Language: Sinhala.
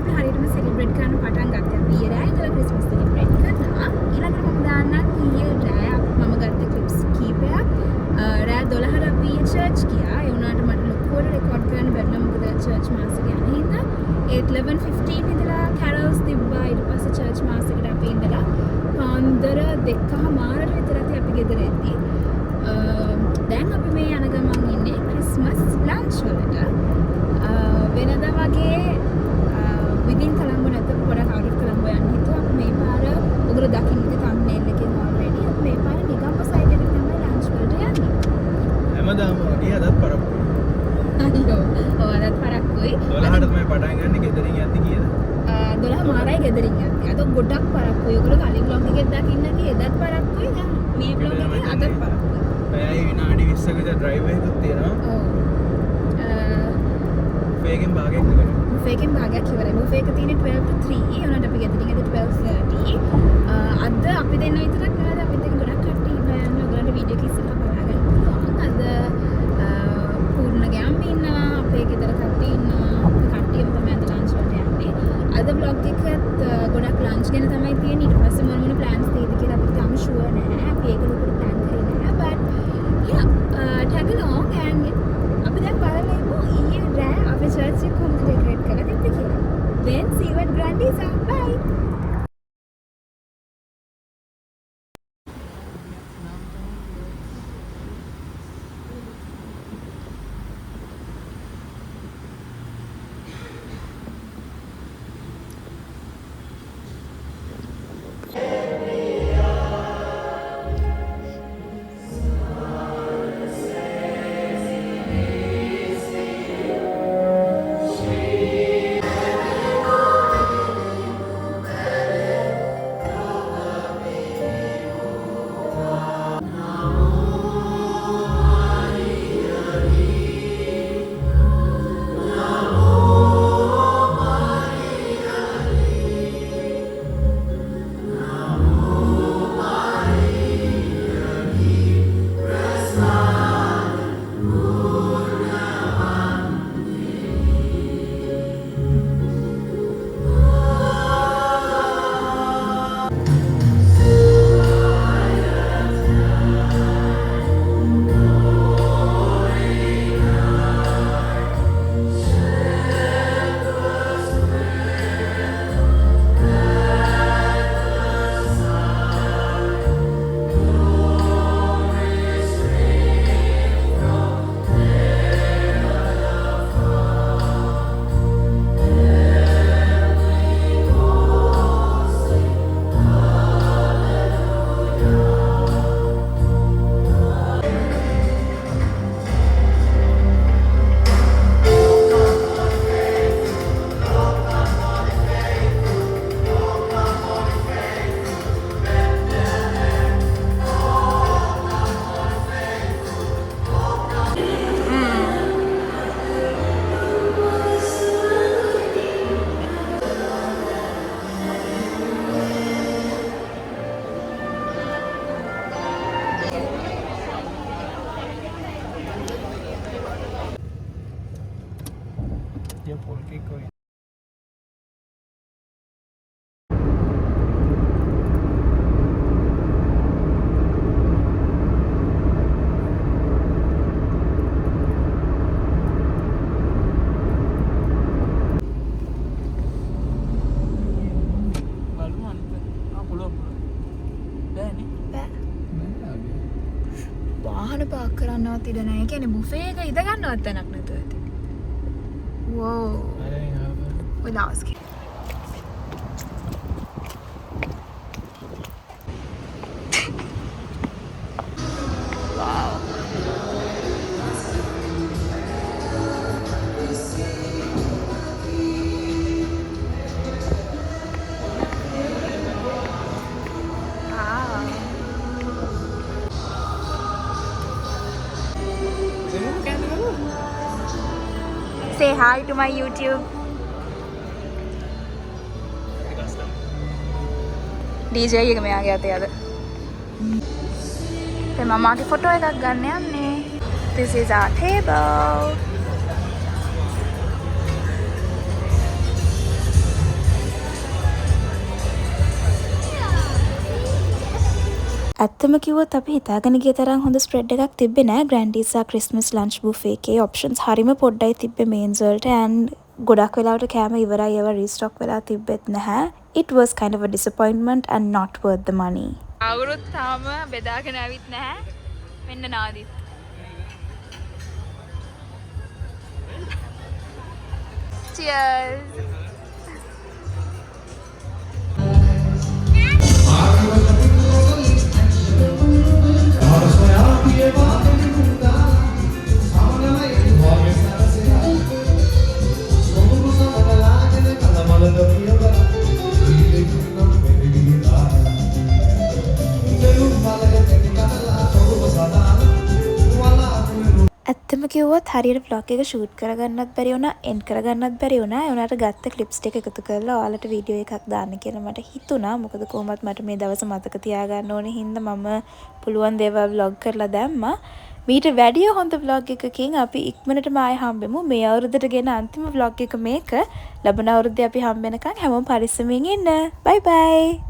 අපි හරියටම සෙලිබ්‍රේට් කරන්න පටන් ගත්තා. අපි ඊයේ රෑ ඉඳලා ක්‍රිස්මස් සෙලිබ්‍රේට් කරනවා. ඊළඟට මම දාන්නම් ඊයේ රෑ මම ගත්ත ක්ලිප්ස් කීපයක්. රෑ 12ට අපි චර්ච් ගියා. ඒ වුණාට මට ලොකුවට රෙකෝඩ් කරන්න බැරිලා මොකද චර්ච් මාසෙක යන හින්දා. 11:15 ඉඳලා කැරල්ස් තිබ්බා. ඊට පස්සේ චර්ච් මාසෙකට අපි ඉඳලා පාන්දර 2:00 විතරත් අපි ගෙදර එද්දී. දැන් අපි මේ යන ගමන් ඉන්නේ ක්‍රිස්මස් ලන්ච් වලට. වෙනදා වගේ විදින් කොළඹ නැත්නම් පොඩක් අවුට් කොළඹ යන්න හිතුවා. අපි මේ පාර ඔගොල්ලෝ දකින්න තම්නේල් එකේ ඔල්රෙඩි අපි මේ පාර නිගම්ම සයිඩ් එකට තමයි ලන්ච් වලට යන්නේ. හැමදාම වගේ අදත් පරක්කුයි. අයියෝ. ඔව් අදත් පරක්කුයි. 12ට තමයි පටන් ගන්න ගෙදරින් යද්දි කියලා. 12 මාරයි ගෙදරින් යන්නේ. අද ගොඩක් පරක්කුයි. ඔයගොල්ලෝ කලින් vlog එකේ දකින්න ඇති එදත් පරක්කුයි. දැන් මේ vlog එකේ අදත් පරක්කුයි. පැයයි විනාඩි 20ක විතර ඩ්‍රයිව් එකකුත් තියෙනවා. ඔව්. ෆේගෙන් භාගයක් ඉවරයි. ෆේගෙන් භාගයක් ඉවරයි. බුෆේ එක තියෙන්නේ 12 to 3. ඒ වුණාට අපි ගෙදරින් ඇද 12:30. අද අපි දෙන්න විතරක් නෙවෙයි අපිත් එක්ක ගොඩක් කට්ටිය ඉන්නවා. ඔයගොල්ලන්ට වීඩියෝ එක ඉස්සරහ බලාගන්න පුළුවන්. අද පූර්ණ ගැම්ම ඉන්නවා. අපේ ගෙදර කට්ටිය ඉන්නවා. කට්ටියම තමයි අද ලන්ච් වලට යන්නේ. අද vlog එකත් ගොඩක් ලන්ච් ගැන තමයි තියෙන්නේ. ඊට පස්සේ මොන ප්ලෑන්ස් තියෙද කියලා අපිට තාම ෂුවර් නැහැ. අපි ඒක ලොකුට ප්ලෑන් කරේ නැහැ. but yeah, tag along and අපි දැන් බලමු ඊයේ රෑ අපේ චර්ච් එක කොහොමද ඩෙකරේට් කරලා තිබ්බේ කියලා. Then see what grandies are. Bye. වාහන පාක් කරන්නවත් ඉඩ නැහැ. ඒ කියන්නේ බුෆේ එක ඉඳ ගන්නවත් තැනක් නැතුව ඇති. වෝ. ඔය ලාස් කි. Say hi to my YouTube. DJ එක මෙයාගේ අතේ අද. දැන් මම ආගේ ෆොටෝ එකක් ගන්න යන්නේ. This is our table. ඇත්තම කිව්වොත් අපි හිතාගෙන ගිය තරම් හොඳ ස්ප්‍රෙඩ් එකක් තිබ්බේ නෑ. ග්‍රැන්ඩීසා ක්‍රිස්මස් ලන්ච් බුෆේ එකේ ඔප්ෂන්ස් හරිම පොඩ්ඩයි තිබ්බේ මේන්ස් වලට and ගොඩක් වෙලාවට කෑම ඉවරයි ඒවා රීස්ටොක් වෙලා තිබ්බෙත් නැහැ. It was kind of a disappointment and not worth the money. අවුරුත් තාම බෙදාගෙන ආවිත් නැහැ. මෙන්න නාදිත්. Cheers. ඇත්තම කිව්වොත් හරියට vlog එක shoot කරගන්නත් බැරි වුණා, end කරගන්නත් බැරි වුණා. ඒ උනාට ගත්ත clips ටික එකතු කරලා ඔයාලට වීඩියෝ එකක් දාන්න කියලා මට හිතුණා. මොකද කොහොමත් මට මේ දවස් මතක තියාගන්න ඕනේ හින්දා මම පුළුවන් දේවල් vlog කරලා දැම්මා. මීට වැඩිය හොඳ vlog එකකින් අපි ඉක්මනටම ආයෙ හම්බෙමු. මේ අවුරුද්දට ගෙන අන්තිම vlog එක මේක. ලබන අවුරුද්දේ අපි හම්බෙනකන් හැමෝම පරිස්සමින් ඉන්න. bye bye.